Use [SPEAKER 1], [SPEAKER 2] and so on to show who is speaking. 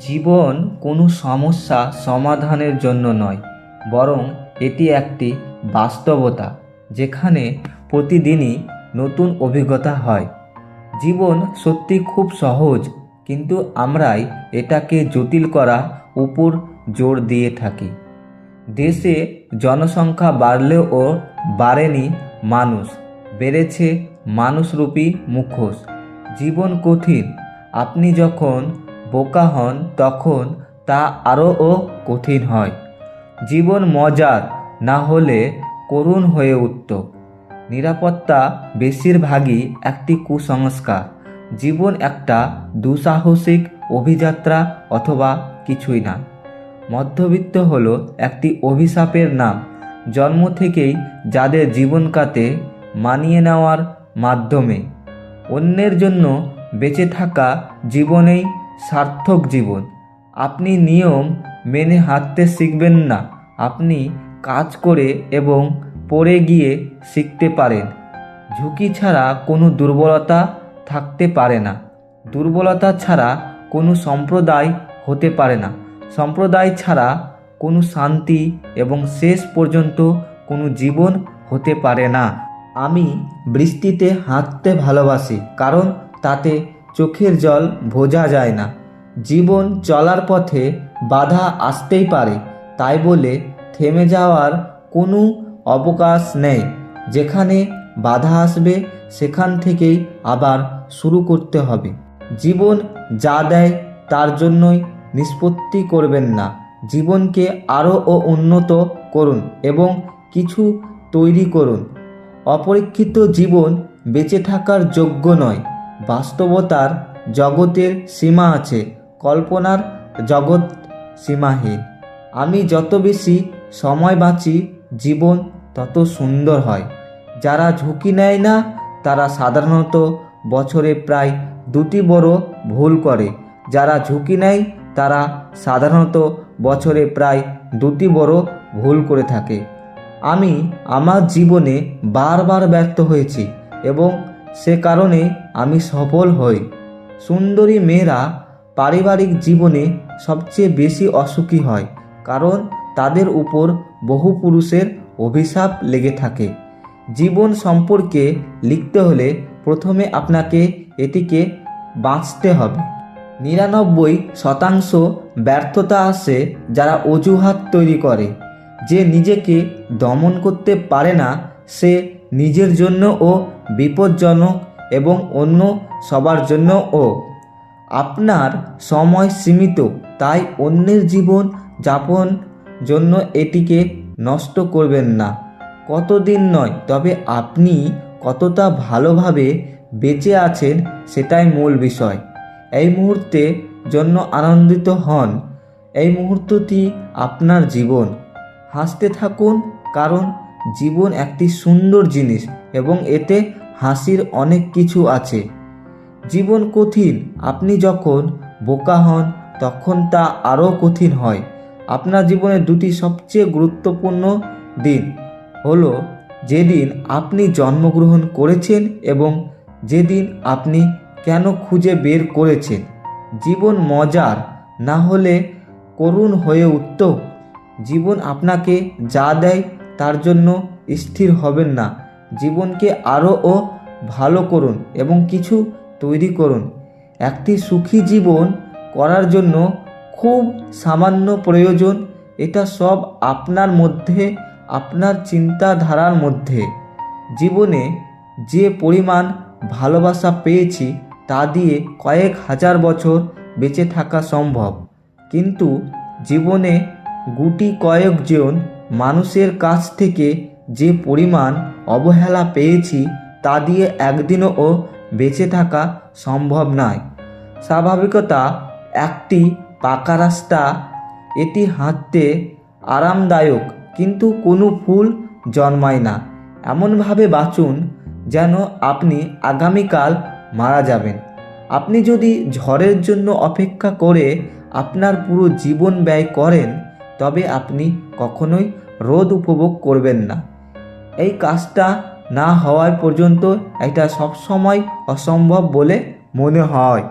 [SPEAKER 1] জীবন কোনো সমস্যা সমাধানের জন্য নয়, বরং এটি একটি বাস্তবতা যেখানে প্রতিদিনই নতুন অভিজ্ঞতা হয়। জীবন সত্যি খুব সহজ, কিন্তু আমরাই এটাকে জটিল করার উপর জোর দিয়ে থাকি। দেশে জনসংখ্যা বাড়লেও বাড়েনি মানুষ, বেড়েছে মানুষরূপী মুখোশ। জীবন কঠিন, আপনি যখন বোকা হন তখন তা আরও কঠিন হয়। জীবন মজার না হলে করুণ হয়ে উঠত। নিরাপত্তা বেশিরভাগই একটি কুসংস্কার। জীবন একটা দুঃসাহসিক অভিযাত্রা অথবা কিছুই না। মধ্যবিত্ত হলো একটি অভিশাপের নাম। জন্ম থেকেই যাদের জীবন কাটে মানিয়ে নেওয়ার মাধ্যমে, অন্যের জন্য বেঁচে থাকা জীবনেই সার্থক জীবন। আপনি নিয়ম মেনে হাঁটতে শিখবেন না, আপনি কাজ করে এবং পড়ে গিয়ে শিখতে পারেন। ঝুঁকি ছাড়া কোনো দুর্বলতা থাকতে পারে না। দুর্বলতা ছাড়া কোনো সম্প্রদায় হতে পারে না। সম্প্রদায় ছাড়া কোনো শান্তি এবং শেষ পর্যন্ত কোনো জীবন হতে পারে না। আমি বৃষ্টিতে হাঁটতে ভালোবাসি, কারণ তাতে চোখের জল বোঝা যায় না। জীবন চলার পথে বাধা আসতেই পারে, তাই বলে থেমে যাওয়ার কোনো অবকাশ নেই। যেখানে বাধা আসবে সেখান থেকেই আবার শুরু করতে হবে। জীবন যা দেয় তার জন্যই নিষ্পত্তি করবেন না। জীবনকে আরও উন্নত করুন এবং কিছু তৈরি করুন। অপরীক্ষিত জীবন বেঁচে থাকার যোগ্য নয়। বাস্তবতার জগতের সীমা আছে, কল্পনার জগৎ সীমাহীন। আমি যত বেশি সময় বাঁচি, জীবন তত সুন্দর হয়। যারা ঝুঁকি নেয় না তারা সাধারণত বছরে প্রায় 2টি বড় ভুল করে। যারা ঝুঁকি নেয় তারা সাধারণত বছরে প্রায় 2টি বড় ভুল করে থাকে। আমি আমার জীবনে বারবার ব্যর্থ হয়েছি এবং সে কারণে আমি সফল হই। সুন্দরী মেয়েরা পারিবারিক জীবনে সবচেয়ে বেশি অসুখী হয়, কারণ তাদের উপর বহু পুরুষের অভিশাপ লেগে থাকে। জীবন সম্পর্কে লিখতে হলে প্রথমে আপনাকে এটিকে বাঁচতে হবে। 99% ব্যর্থতা আসে যারা অজুহাত তৈরি করে। যে নিজেকে দমন করতে পারে না সে নিজের জন্যও বিপজ্জনক এবং অন্য সবার জন্যও। আপনার সময় সীমিত, তাই অন্যের জীবন যাপন জন্য এটিকে নষ্ট করবেন না। কতদিন নয়, তবে আপনি কতটা ভালোভাবে বেঁচে আছেন সেটাই মূল বিষয়। এই মুহূর্তের জন্য আনন্দিত হন। এই মুহূর্তটি আপনার জীবন। হাসতে থাকুন, কারণ জীবন একটি সুন্দর জিনিস এবং এতে হাসির অনেক কিছু আছে। জীবন কঠিন, আপনি যখন বোকা হন তখন তা আরও কঠিন হয়। আপনার জীবনের 2টি সবচেয়ে গুরুত্বপূর্ণ দিন হলো যেদিন আপনি জন্মগ্রহণ করেছেন এবং যেদিন আপনি কেন খুঁজে বের করেছেন। জীবন মজার না হলে করুণ হয়ে উঠত। জীবন আপনাকে যা দেয় তার জন্য স্থির হবেন না। জীবনকে আরও ভালো করুন এবং কিছু তৈরি করুন। একটি সুখী জীবন করার জন্য খুব সামান্য প্রয়োজন। এটা সব আপনার মধ্যে, আপনার চিন্তাধারার মধ্যে। জীবনে যে পরিমাণ ভালোবাসা পেয়েছি তা দিয়ে কয়েক হাজার বছর বেঁচে থাকা সম্ভব, কিন্তু জীবনে গুটি কয়েকজন মানুষের কাছ থেকে যে পরিমাণ অবহেলা পেয়েছি তা দিয়ে একদিনও বেঁচে থাকা সম্ভব নয়। স্বাভাবিকতা একটি পাকা রাস্তা, এটি হাঁটতে আরামদায়ক, কিন্তু কোনো ফুল জন্মায় না। এমনভাবে বাঁচুন যেন আপনি আগামীকাল মারা যাবেন। আপনি যদি ঝড়ের জন্য অপেক্ষা করে আপনার পুরো জীবন ব্যয় করেন, তবে আপনি কখনোই রোদ উপভোগ করবেন না। এই কাজটা না হওয়া পর্যন্ত এটা সবসময় অসম্ভব বলে মনে হয়।